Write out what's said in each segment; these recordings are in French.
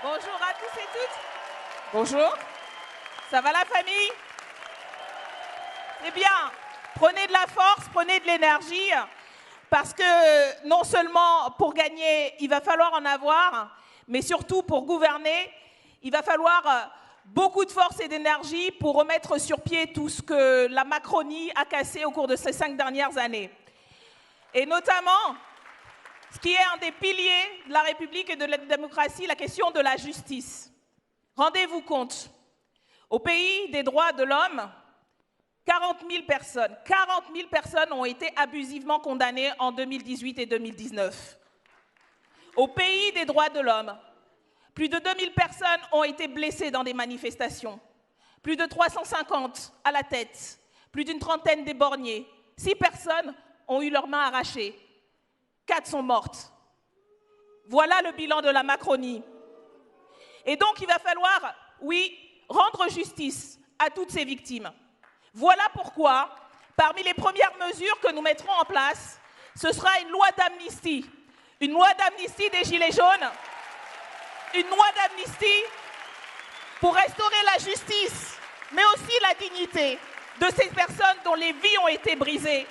Bonjour à tous et toutes. Bonjour. Ça va la famille? Eh bien, prenez de la force, prenez de l'énergie, parce que non seulement pour gagner, il va falloir en avoir, mais surtout pour gouverner, il va falloir beaucoup de force et d'énergie pour remettre sur pied tout ce que la Macronie a cassé au cours de ces 5 dernières années. Et notamment, ce qui est un des piliers de la République et de la démocratie, la question de la justice. Rendez-vous compte, au pays des droits de l'homme, 40 000 personnes ont été abusivement condamnées en 2018 et 2019. Au pays des droits de l'homme, plus de 2000 personnes ont été blessées dans des manifestations, plus de 350 à la tête, plus d'une trentaine d'éborgnés, 6 personnes ont eu leurs mains arrachées, 4 sont mortes. Voilà le bilan de la Macronie. Et donc il va falloir, oui, rendre justice à toutes ces victimes. Voilà pourquoi, parmi les premières mesures que nous mettrons en place, ce sera une loi d'amnistie des Gilets jaunes, une loi d'amnistie pour restaurer la justice, mais aussi la dignité de ces personnes dont les vies ont été brisées.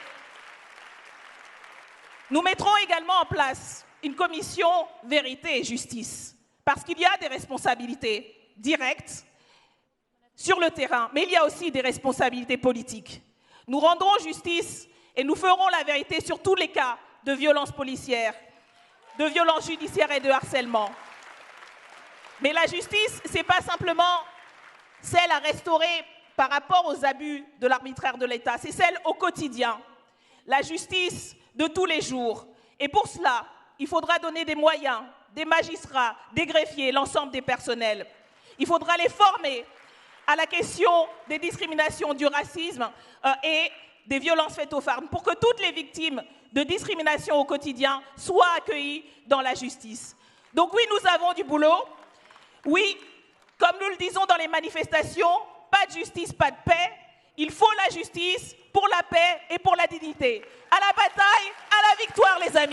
Nous mettrons également en place une commission vérité et justice, parce qu'il y a des responsabilités directes sur le terrain, mais il y a aussi des responsabilités politiques. Nous rendrons justice et nous ferons la vérité sur tous les cas de violences policières, de violences judiciaires et de harcèlement. Mais la justice, ce n'est pas simplement celle à restaurer par rapport aux abus de l'arbitraire de l'État, c'est celle au quotidien, la justice de tous les jours. Et pour cela, il faudra donner des moyens, des magistrats, des greffiers, l'ensemble des personnels. Il faudra les former à la question des discriminations, du racisme et des violences faites aux femmes, pour que toutes les victimes de discrimination au quotidien soient accueillies dans la justice. Donc oui, nous avons du boulot. Oui, comme nous le disons dans les manifestations, pas de justice, pas de paix. Il faut la justice pour la paix et pour la dignité. À la bataille, à la victoire, les amis.